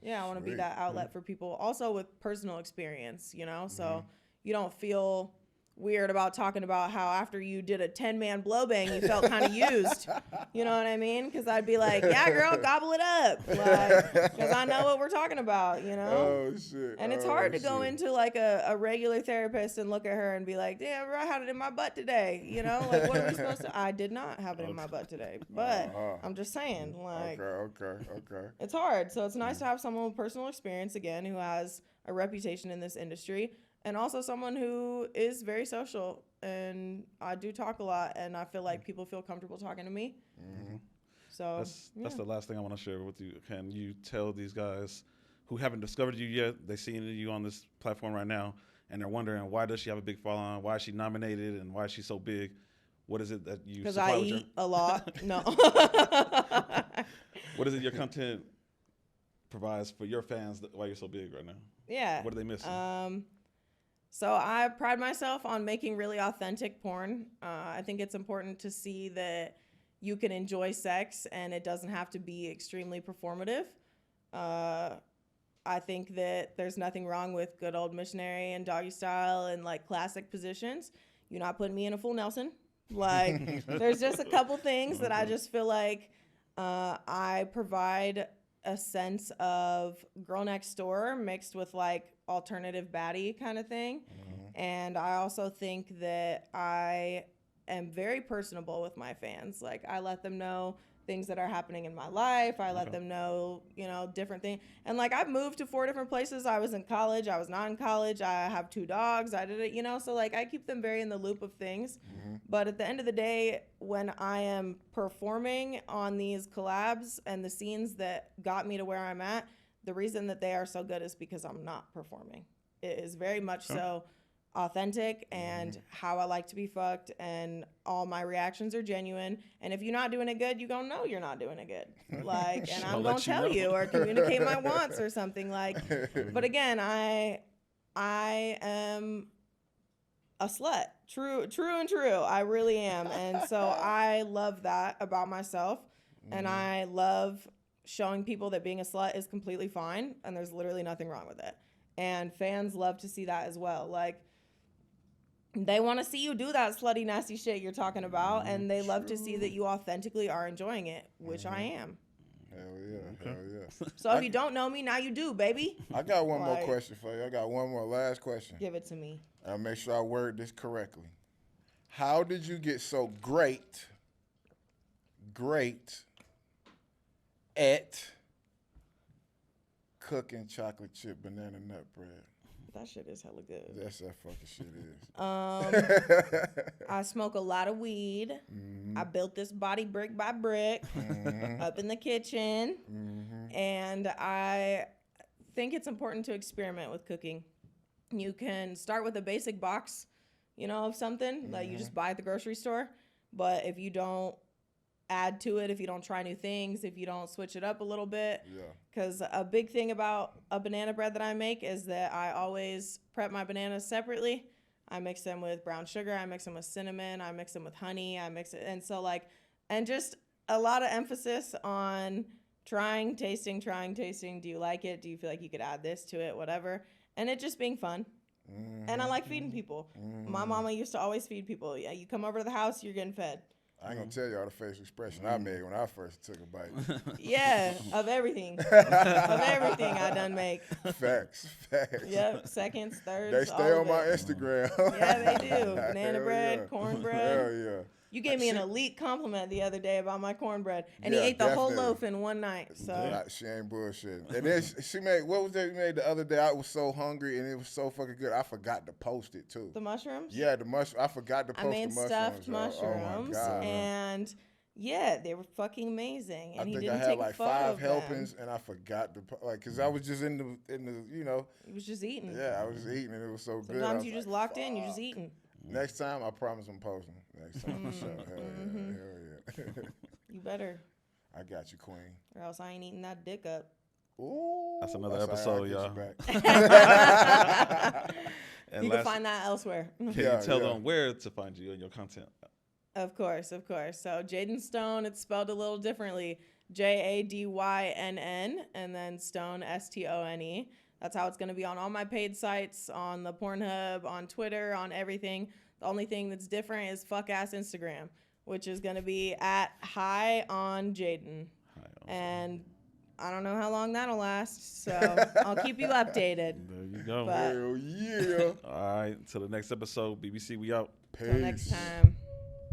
yeah, I want to be that outlet for people. Also with personal experience, you know, so you don't feel weird about talking about how after you did a 10-man blow bang, you felt kind of used. You know what I mean? Because I'd be like, yeah, girl, gobble it up. Like, because I know what we're talking about, you know? Oh, shit. And it's hard to go into like a regular therapist and look at her and be like, damn, bro, I had it in my butt today. You know, like, what are we supposed to? I did not have it in my butt today. But I'm just saying, like, okay. it's hard. So it's nice to have someone with personal experience, again, who has a reputation in this industry. And also someone who is very social, and I do talk a lot, and I feel like people feel comfortable talking to me. So that's the last thing I want to share with you. Can you tell these guys who haven't discovered you yet, they see you on this platform right now, and they're wondering, why does she have a big following? Why is she nominated? And why is she so big? What is it that you because I eat a lot. No. What is it your content provides for your fans why you're so big right now? Yeah. What are they missing? So I pride myself on making really authentic porn. I think it's important to see that you can enjoy sex and it doesn't have to be extremely performative. I think that there's nothing wrong with good old missionary and doggy style and like classic positions. You're not putting me in a full Nelson. Like, there's just a couple things that I just feel like I provide a sense of girl next door mixed with like alternative baddie kind of thing. And I also think that I am very personable with my fans. Like, I let them know things that are happening in my life. I let them know, you know, different things. And like, I've moved to 4 different places. I was in college. I was not in college. I have 2 dogs. I did it, you know, so like I keep them very in the loop of things. But at the end of the day, when I am performing on these collabs and the scenes that got me to where I'm at, the reason that they are so good is because I'm not performing. It is very much so authentic and how I like to be fucked, and all my reactions are genuine. And if you're not doing it good, you gonna know you're not doing it good. Like, and I'm gonna tell you or communicate my wants or something. Like, but again, I am a slut. True and true. I really am. And so I love that about myself. And I love showing people that being a slut is completely fine and there's literally nothing wrong with it. And fans love to see that as well. Like, they want to see you do that slutty, nasty shit you're talking about, and they love to see that you authentically are enjoying it, which I am. Hell yeah. So if you don't know me, now you do, baby. I got one more question for you. I got one more last question. Give it to me. I'll make sure I word this correctly. How did you get so great at cooking chocolate chip banana nut bread. That shit is hella good. That's that fucking shit is. I smoke a lot of weed. I built this body brick by brick up in the kitchen. And I think it's important to experiment with cooking. You can start with a basic box, of something that you just buy at the grocery store. But if you don't add to it, if you don't try new things, if you don't switch it up a little bit. Because a big thing about a banana bread that I make is that I always prep my bananas separately. I mix them with brown sugar. I mix them with cinnamon. I mix them with honey. And so and just a lot of emphasis on trying, tasting. Do you like it? Do you feel like you could add this to it? Whatever. And it just being fun. And I like feeding people. My mama used to always feed people. Yeah, you come over to the house, you're getting fed. I ain't gonna tell y'all the facial expression I made when I first took a bite. Yeah, of everything. I done make. Facts. Yep, seconds, thirds. They stay on my Instagram. Yeah, they do. Banana bread, cornbread. Hell yeah. You gave me an elite compliment the other day about my cornbread, and he ate the whole loaf in one night. So she ain't bullshitting. And then she made, what was that you made the other day? I was so hungry, and it was so fucking good. I forgot to post it too. The mushrooms? Yeah, the mushroom. I forgot to post the mushrooms. I made stuffed mushrooms, oh my God, and yeah, they were fucking amazing. And I think he didn't I had take like a photo 5 of helpings, them. and I forgot to because I was just in the He was just eating. Yeah, I was eating, and it was so good. Sometimes you just locked in, you're just eating. Next time, I promise I'm posting. Next time, for sure. Hell yeah. You better. I got you, Queen. Or else I ain't eating that dick up. Ooh, That's another episode, y'all. And You can find that elsewhere. Can you tell them where to find you and your content? Mm-hmm. Of course. So Jadynn Stone, it's spelled a little differently. Jadynn, and then Stone, Stone. That's how it's going to be on all my paid sites, on the Pornhub, on Twitter, on everything. The only thing that's different is fuck-ass Instagram, which is going to be at High on Jadynn. And I don't know how long that'll last, so I'll keep you updated. There you go. Hell yeah. All right, until the next episode, BBC, we out. Peace. Till next time.